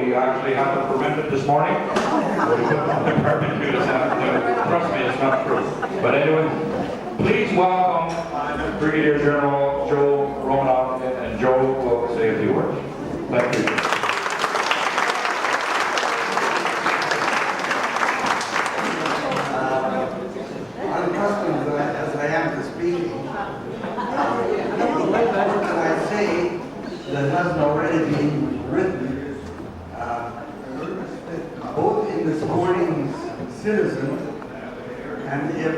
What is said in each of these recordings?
We actually had them fermented this morning. We put them on the barbecue this afternoon. Trust me, it's not true. But anyway, please welcome Brigadier General Joe Romanoff, and Joe will say a few words. Thank you. Unaccustomed as I am to speaking, what can I say that hasn't already been written? Both in this morning's Citizen, and if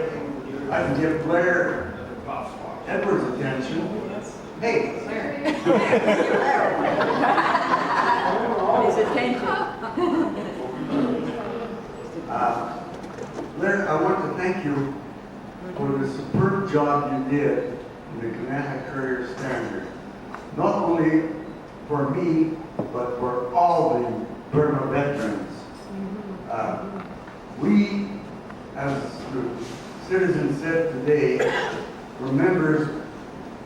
I can give Blair Edwards attention. Hey, Blair. His attention. Blair, I want to thank you for the superb job you did in the Kanata Courier Standard. Not only for me, but for all the Burma veterans. We, as the Citizen said today, were members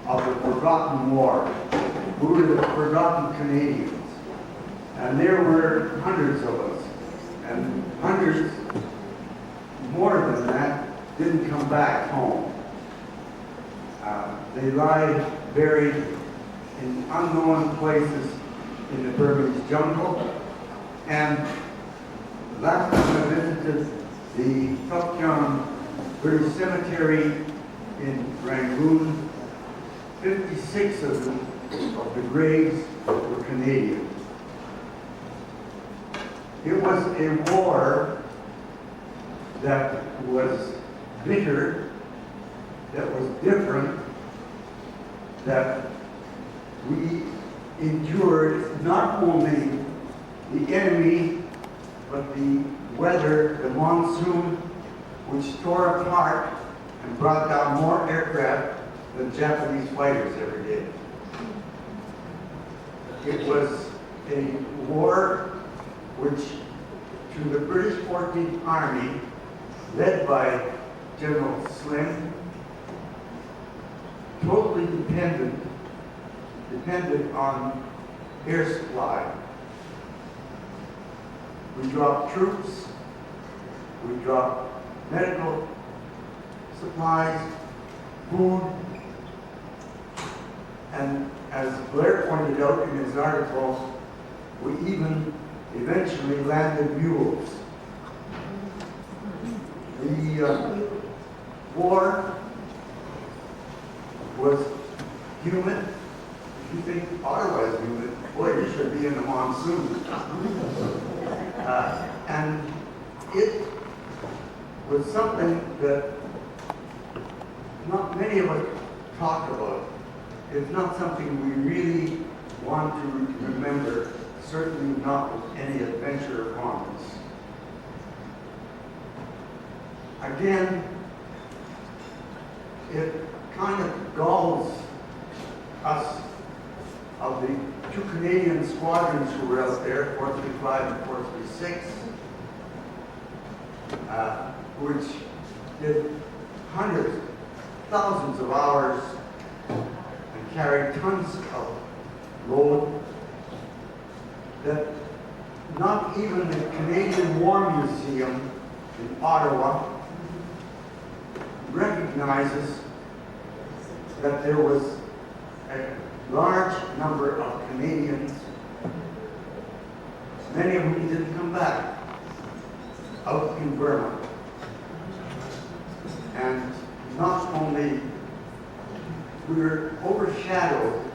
of the Forgotten War. We were the Forgotten Canadians. And there were hundreds of us. And hundreds, more than that, didn't come back home. They lie buried in unknown places in the Burmese jungle. And last time I visited the Tukkyang British Cemetery in Rangoon, 56 of the graves were Canadian. It was a war that was bitter, that was different, that we endured not only the enemy, but the weather, the monsoon, which tore apart and brought down more aircraft than Japanese fighters ever did. It was a war which, to the British 14th Army, led by General Slim, totally depended on air supply. We dropped troops, we dropped medical supplies, food, and as Blair pointed out in his article, we even eventually landed mules. The war was humid. If you think Ottawa is humid, boy, you should be in the monsoon. And it was something that not many of us talk about. It's not something we really want to remember, certainly not with any adventure upon us. Again, it kind of galls us of the two Canadian squadrons who were out there, 435 and 436, which did hundreds, thousands of hours and carried tons of load that not even the Canadian War Museum in Ottawa recognizes that there was a large number of Canadians, many of whom didn't come back, out in Burma. And not only, we were overshadowed,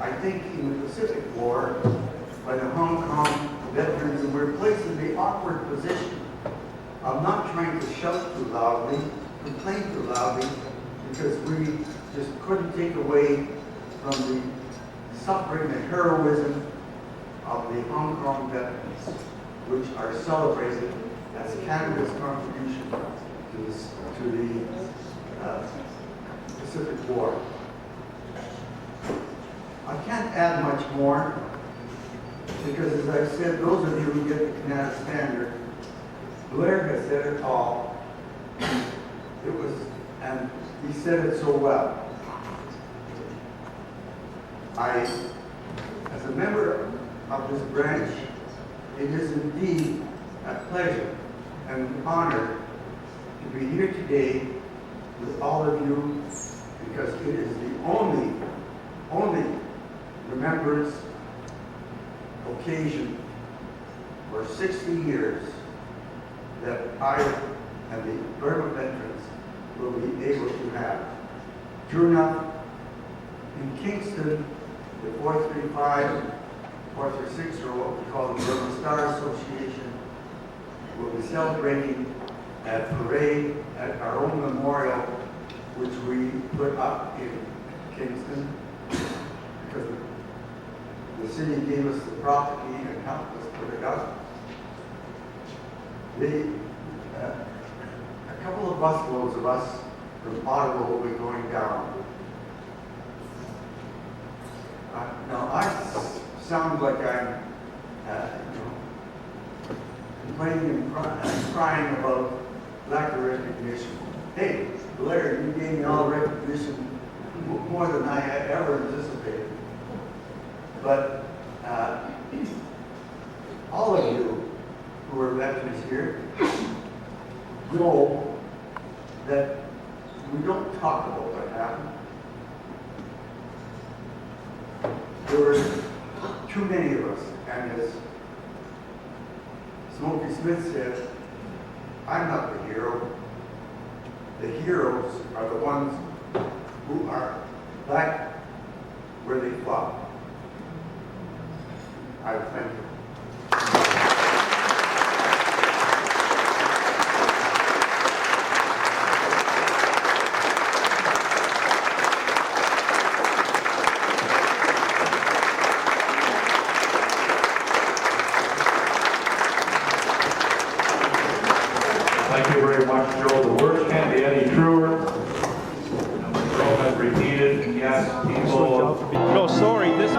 I think, in the Pacific War by the Hong Kong veterans, and we were placed in the awkward position of not trying to shout too loudly, complain too loudly, because we just couldn't take away from the suffering and heroism of the Hong Kong veterans, which are celebrated as Canada's contribution to the Pacific War. I can't add much more, because as I said, those of you who get the Kanata Standard, Blair has said it all. It was, and he said it so well. As a member of this branch, it is indeed a pleasure and an honor to be here today with all of you, because it is the only remembrance occasion for 60 years that I and the Burma veterans will be able to have. True enough, in Kingston, the 435, 436, or what we call the Burma Star Association, will be celebrating a parade at our own memorial, which we put up in Kingston, because the city gave us the property and helped us put it up. A couple of busloads of us from Ottawa will be going down. Now, I sound like I'm complaining and crying about lack of recognition. Hey, Blair, you gave me all the recognition, more than I had ever anticipated. But all of you who are veterans here know that we don't talk about what happened. There were too many of us, and as Smokey Smith said, I'm not the hero. The heroes are the ones who are back where they fought. I thank you. Thank you very much, Joe. The words can't be any truer. Joe has repeated, yes, people. No, sorry, this.